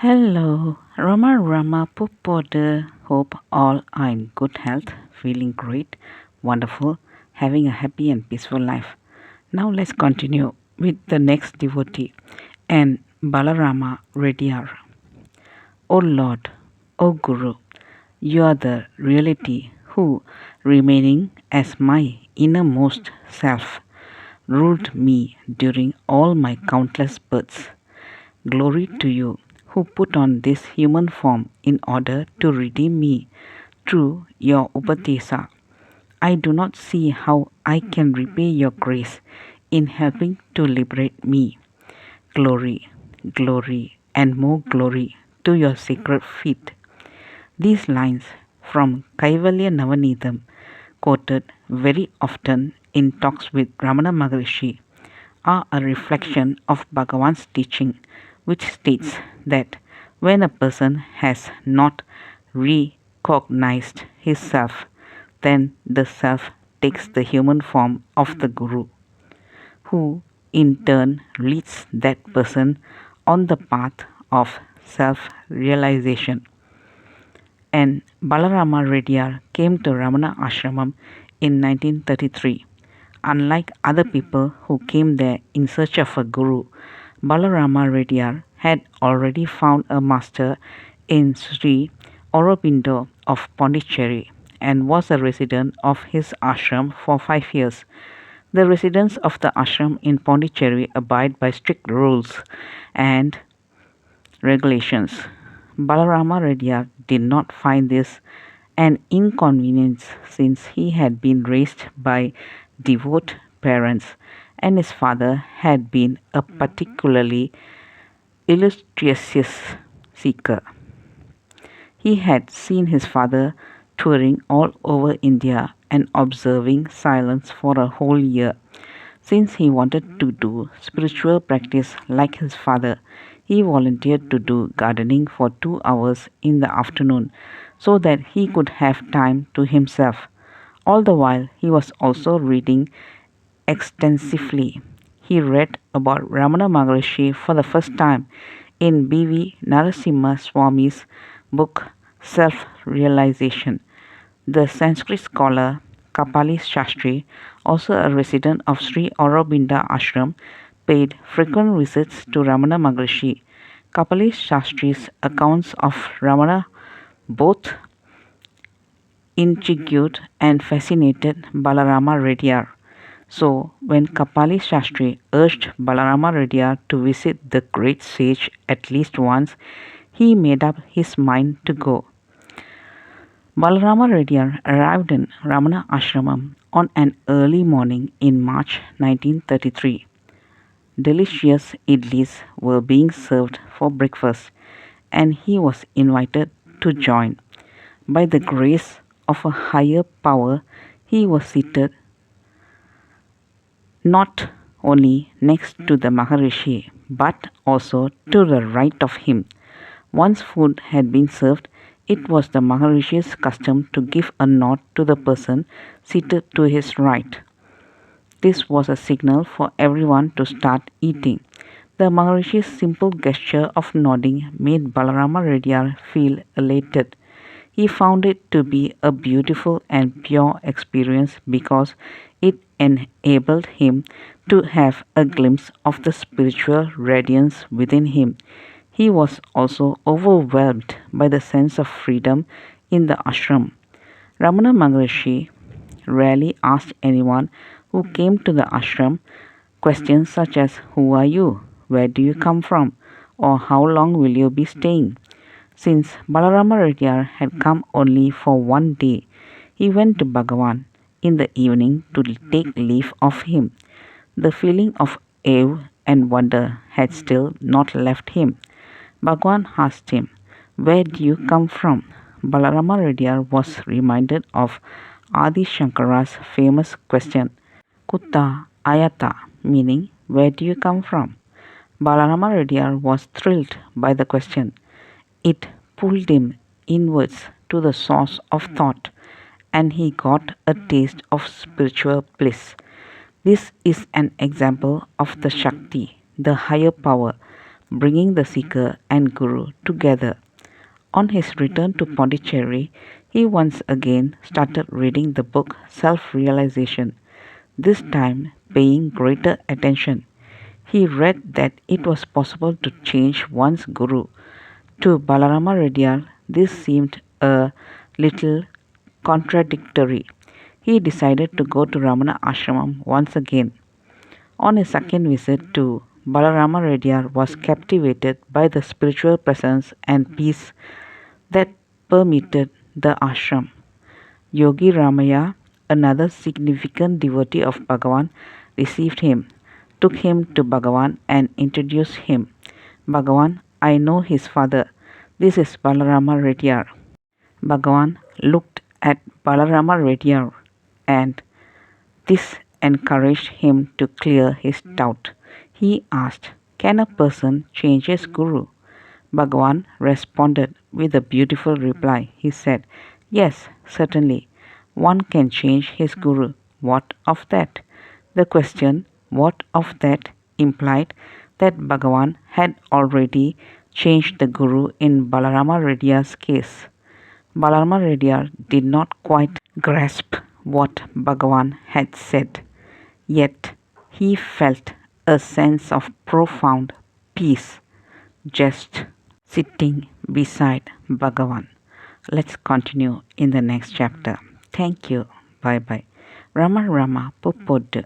Hello, Rama Pupoda. Hope all are in good health, feeling great, wonderful, having a happy and peaceful life. Now let's continue with the next devotee and NBalaramaReddiar. O Lord, O Guru, you are the reality who, remaining as my innermost self, ruled me during all my countless births. Glory to you, who put on this human form in order to redeem me through your Upadesa. I do not see how I can repay your grace in helping to liberate me. Glory, glory, and more glory to your sacred feet. These lines from Kaivalya Navanidham, quoted very often in talks with Ramana Maharishi, are a reflection of Bhagavan's teaching, which states that when a person has not recognized his self, then the self takes the human form of the Guru, who in turn leads that person on the path of self realization. And NBalaramaReddiar came to Ramana Ashramam in 1933. Unlike other people who came there in search of a guru, NBalaramaReddiar had already found a master in Sri Aurobindo of Pondicherry and was a resident of his ashram for 5 years. The residents of the ashram in Pondicherry abide by strict rules and regulations. NBalaramaReddiar did not find this an inconvenience since he had been raised by devout parents and his father had been a particularly illustrious seeker. He had seen his father touring all over India and observing silence for a whole year. Since he wanted to do spiritual practice like his father, he volunteered to do gardening for 2 hours in the afternoon so that he could have time to himself. All the while, he was also reading extensively. He read about Ramana Maharishi for the first time in B.V. Narasimha Swami's book Self Realization. The Sanskrit scholar Kapali Shastri, also a resident of Sri Aurobindo Ashram, paid frequent visits to Ramana Maharishi. Kapali Shastri's accounts of Ramana both intrigued and fascinated NBalaramaReddiar. So, when Kapali Shastri urged NBalaramaReddiar to visit the great sage at least once, he made up his mind to go. NBalaramaReddiar arrived in Ramana Ashramam on an early morning in March 1933. Delicious idlis were being served for breakfast, and he was invited to join. By the grace of a higher power, he was seated not only next to the Maharishi, but also to the right of him. Once food had been served, it was the Maharishi's custom to give a nod to the person seated to his right. This was a signal for everyone to start eating. The Maharishi's simple gesture of nodding made NBalaramaReddiar feel elated. He found it to be a beautiful and pure experience because it enabled him to have a glimpse of the spiritual radiance within him. He was also overwhelmed by the sense of freedom in the ashram. Ramana Maharishi rarely asked anyone who came to the ashram questions such as who are you, where do you come from, or how long will you be staying. Since NBalaramaReddiar had come only for one day, he went to Bhagavan in the evening to take leave of him. The feeling of awe and wonder had still not left him. Bhagavan asked him, where do you come from? NBalaramaReddiar was reminded of Adi Shankara's famous question, Kutta Ayata, meaning, where do you come from? NBalaramaReddiar was thrilled by the question. It pulled him inwards to the source of thought, and he got a taste of spiritual bliss. This is an example of the Shakti, the higher power, bringing the seeker and guru together. On his return to Pondicherry, he once again started reading the book Self Realization, this time paying greater attention. He read that it was possible to change one's guru. To Balaramareddiar, this seemed a little contradictory. He decided to go to Ramana Ashramam once again. On his second visit to Balaramareddiar was captivated by the spiritual presence and peace that permeated the ashram. Yogi Ramaya, another significant devotee of Bhagavan, received him, took him to Bhagavan and introduced him. Bhagavan, I know his father. This is Balarama Reddiar. Bhagavan looked at Balarama Reddiar and this encouraged him to clear his doubt. He asked, can a person change his guru? Bhagavan responded with a beautiful reply. He said, yes, certainly. One can change his guru. What of that? The question, what of that, implied that Bhagavan had already changed the guru in Balarama Reddyar's case. Balarama Reddyar did not quite grasp what Bhagavan had said, yet he felt a sense of profound peace just sitting beside Bhagavan. Let's continue in the next chapter. Thank you. Bye bye. Rama Rama Pupodu.